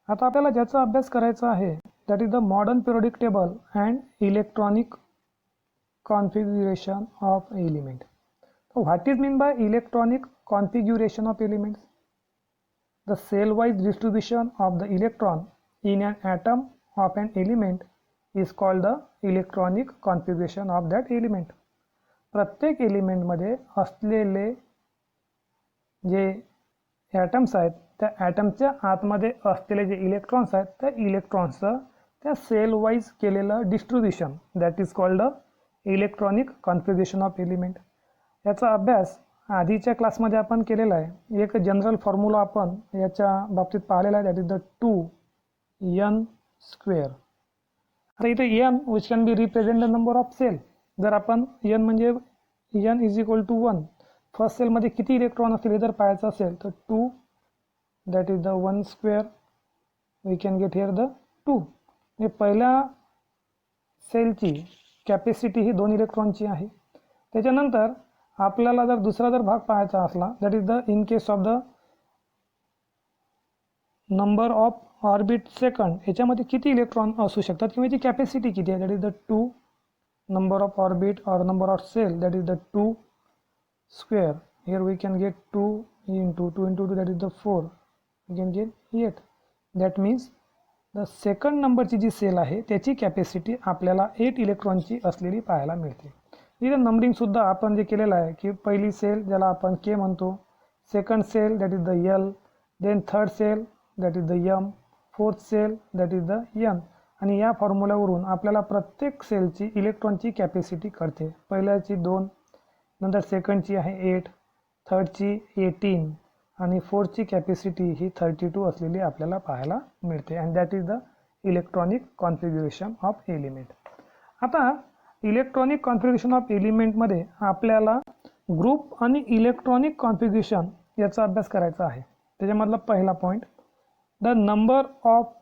आता आपल्याला ज्याचा अभ्यास करायचा आहे that is the modern periodic table and electronic configuration of element. So what is mean by electronic configuration of elements? The cell-wise distribution of the electron in an atom of an element is called the electronic configuration of that element. प्रत्येक element मध्ये असलेले जे atoms आहेत त्या ॲटमच्या आतमध्ये असलेले जे electrons आहेत त्या इलेक्ट्रॉन्सचं त्या सेल वाईज केलेलं distribution that is called electronic configuration of element. याचा अभ्यास आधीच्या क्लासमध्ये आपण केलेला आहे. एक जनरल फॉर्म्युला आपण याच्या बाबतीत पाहिलेला आहे दॅट इज द 2n². आता इथे n which can be represent the number of shell. जर आपण n म्हणजे n is equal to 1, first सेलमध्ये किती इलेक्ट्रॉन असतील हे जर पाहायचं असेल तर 2 that is the 1² we can get here the 2. म्हणजे पहिल्या सेलची कॅपॅसिटी ही 2 इलेक्ट्रॉनची आहे. त्याच्यानंतर आपल्याला जर दुसरा जर भाग पाहायचा असला that is the in case of the number of orbit second, याच्यामध्ये किती इलेक्ट्रॉन असू शकतात किंवा याची कॅपॅसिटी किती आहे that is the 2 number of orbit or number of shell that is the 2². Here we can get 2 into 2 into 2 that is the 4. We can get 8. That means the second नंबरची जी sale आहे त्याची capacity आपल्याला 8 इलेक्ट्रॉनची असलेली पाहायला मिळते. इथे नंबरिंगसुद्धा आपण जे केलेलं आहे की पहिली सेल ज्याला आपण के म्हणतो, second shell that is the L, then third shell that is the M, fourth shell that is the N. आणि या फॉर्म्युल्यावरून आपल्याला प्रत्येक सेलची इलेक्ट्रॉनची कॅपॅसिटी कळते. पहिल्याची 2, नंतर सेकंडची आहे 8, थर्डची 18 आणि फोर्थची कॅपॅसिटी ही 32 असलेली आपल्याला पाहायला मिळते. And that is the electronic configuration of element. आता इलेक्ट्रॉनिक कॉन्फिगरेशन ऑफ एलिमेंटमध्ये आपल्याला ग्रुप आणि इलेक्ट्रॉनिक कॉन्फिगरेशन याचा अभ्यास करायचा आहे. त्याच्यामधला पहिला point, the number of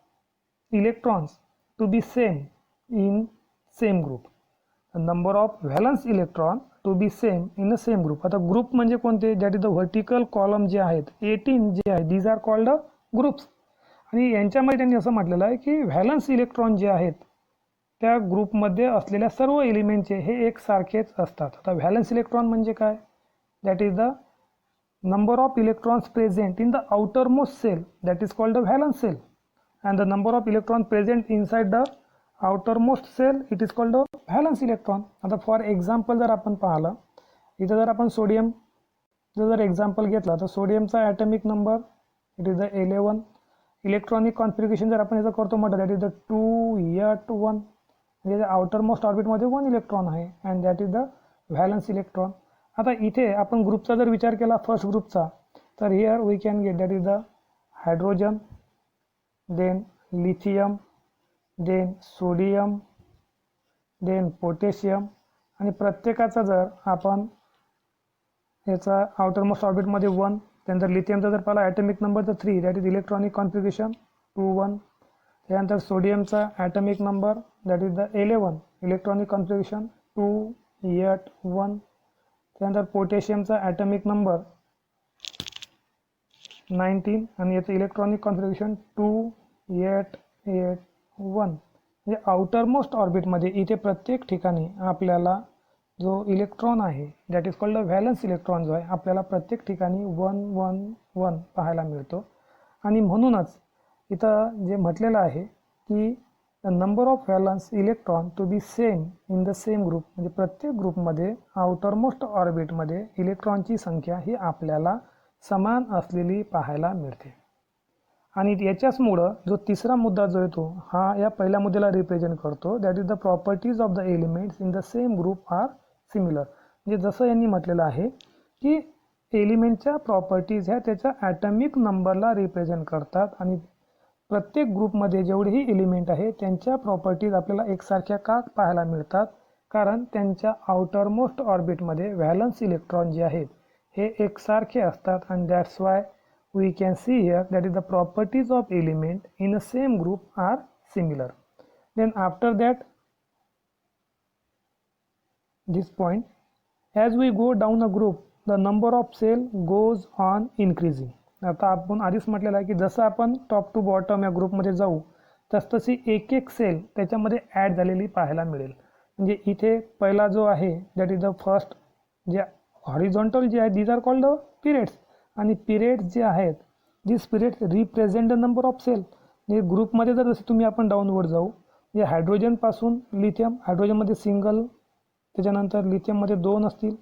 electrons to be same in same group. Number of valence electron to be same in a same group. आता ग्रुप म्हणजे कोणते, that is the vertical column जे आहेत 18 जे आहे दीज आर कॉल्ड ग्रुप्स. आणि यांच्यामध्ये त्यांनी असं म्हटलेलं आहे की व्हॅलन्स इलेक्ट्रॉन जे आहेत त्या ग्रुपमध्ये असलेल्या सर्व एलिमेंटचे हे एकसारखेच असतात. आता व्हॅलन्स इलेक्ट्रॉन म्हणजे काय, that is the number of electrons present in the outermost cell that is called the valence cell, and the number of electrons present inside the outermost cell it is called the valence electron. आता for example जर आपण पाहिलं इथं जर आपण sodium जर example घेतला तर सोडियमचा atomic number it is the 11. Electronic configuration जर आपण याचं करतो म्हटलं दॅट इज द 2s1, म्हणजे आउटरमोस्ट ऑर्बिटमध्ये 1 इलेक्ट्रॉन आहे and that is the valence electron. आता इथे आपण ग्रुपचा जर विचार केला फर्स्ट ग्रुपचा तर here we can get that is the hydrogen, then lithium, then sodium, then potassium. आणि प्रत्येकाचा जर आपण याचा आउटरमोस्ट ऑर्बिटमध्ये 1, त्यानंतर लिथियमचा जर पाहिला ॲटॉमिक नंबर तर 3 दॅट इज इलेक्ट्रॉनिक कॉन्फिगरेशन 2 1. त्यानंतर सोडियमचा atomic number that is the 11 electronic configuration 2 8 1. त्यानंतर पोटॅशियमचा ॲटॉमिक नंबर 19 आणि याचं इलेक्ट्रॉनिक कॉन्फिगरेशन 2 8 8 1. म्हणजे आउटरमोस्ट ऑर्बिटमध्ये इथे प्रत्येक ठिकाणी आपल्याला जो इलेक्ट्रॉन आहे that is called the valence electron जो आहे आपल्याला प्रत्येक ठिकाणी 1 1 1 पाहायला मिळतो. आणि म्हणूनच इथं जे म्हटलेलं आहे की the number of valence electron to be same in the same group, म्हणजे प्रत्येक ग्रुपमध्ये आउटरमोस्ट ऑर्बिटमध्ये इलेक्ट्रॉनची संख्या ही आपल्याला समान असलेली पाहायला मिळते. आणि याच्याचमुळं जो तिसरा मुद्दा जो येतो हा या पहिल्या मुद्द्याला रिप्रेझेंट करतो that is the properties of the elements in the same group are similar. म्हणजे जसं यांनी म्हटलेलं आहे की एलिमेंटच्या प्रॉपर्टीज ह्या त्याच्या ॲटॉमिक नंबरला रिप्रेझेंट करतात आणि प्रत्येक ग्रुपमध्ये जेवढेही एलिमेंट आहे त्यांच्या प्रॉपर्टीज आपल्याला एकसारख्या का पाहायला मिळतात, कारण त्यांच्या आउटरमोस्ट ऑर्बिटमध्ये व्हॅलन्स इलेक्ट्रॉन जे आहेत हे एकसारखे असतात. And that's why we can see here that is the properties of element in a same group are similar. Then after that this point as we go down a group the number of cell goes on increasing. आता आपण आधीच म्हटलेलं आहे की जसं आपण top to bottom या ग्रुपमध्ये जाऊ तसतशी एक एक सेल त्याच्यामध्ये ॲड झालेली पाहायला मिळेल. म्हणजे इथे पहिला जो आहे दॅट इज द फर्स्ट जे हॉरिझॉन्टल जे आहे these are called the periods, आणि पिरियड्स जे आहेत this periods represent the number of shell. म्हणजे ग्रुपमध्ये जर जसं तुम्ही आपण डाऊनवर्ड जाऊ म्हणजे हायड्रोजनपासून लिथियम, हायड्रोजनमध्ये सिंगल, त्याच्यानंतर लिथियममध्ये 2 असतील,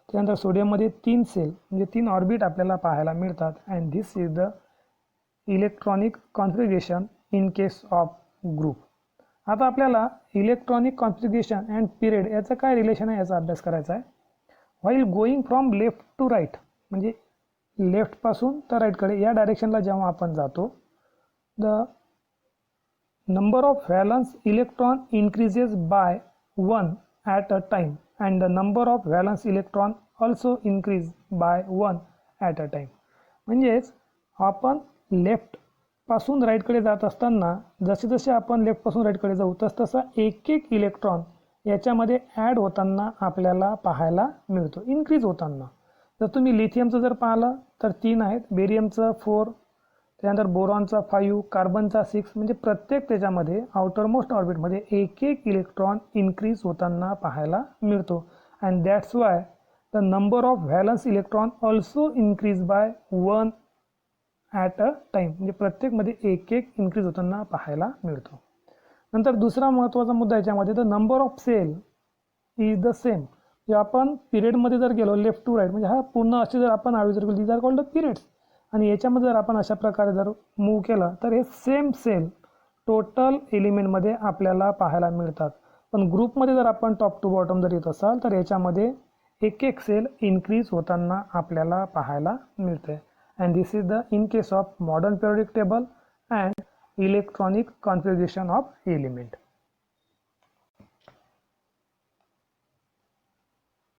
त्यानंतर सोडियममध्ये 3 सेल म्हणजे 3 ऑर्बिट आपल्याला पाहायला मिळतात. And this is the electronic configuration in case of group. आता आपल्याला इलेक्ट्रॉनिक कॉन्फिगरेशन अँड पिरियड याचं काय रिलेशन आहे याचा अभ्यास करायचा आहे. While going from left to right, म्हणजे लेफ्टपासून तर राईटकडे या डायरेक्शनला जेव्हा आपण जातो the number of valence electron increases by 1 at a time and the number of valence electron also increase by 1 at a time. म्हणजेच आपण लेफ्टपासून राईटकडे जात असताना जसे जसे आपण लेफ्टपासून राईटकडे जाऊ तसतसा एक एक इलेक्ट्रॉन याच्यामध्ये ॲड होताना आपल्याला पाहायला मिळतो, इन्क्रीज होताना. जर तुम्ही लिथियमचं जर पाहिलं तर 3 आहेत, बेरियमचं 4, त्यानंतर बोरॉनचा 5, कार्बनचा 6, म्हणजे प्रत्येक त्याच्यामध्ये आउटरमोस्ट ऑर्बिटमध्ये एक एक इलेक्ट्रॉन इन्क्रीज होताना पाहायला मिळतो. And that's why the number of valence electron also increase by 1 at a time, म्हणजे प्रत्येकमध्ये एक एक इन्क्रीज होताना पाहायला मिळतो. नंतर दुसरा महत्त्वाचा मुद्दा याच्यामध्ये the number of shell is the same. जे आपण पिरियडमध्ये जर गेलो लेफ्ट टू राईट म्हणजे हा पूर्ण असे जर आपण आवी जर these are called the periods, आणि याच्यामध्ये जर आपण अशा प्रकारे जर मूव्ह केलं तर हे सेम सेल टोटल एलिमेंटमध्ये आपल्याला पाहायला मिळतात. पण ग्रुपमध्ये जर आपण टॉप टू बॉटम जर येत असाल तर याच्यामध्ये एक एक सेल इन्क्रीज होताना आपल्याला पाहायला मिळते. And this is the in case of modern periodic table and electronic configuration of element.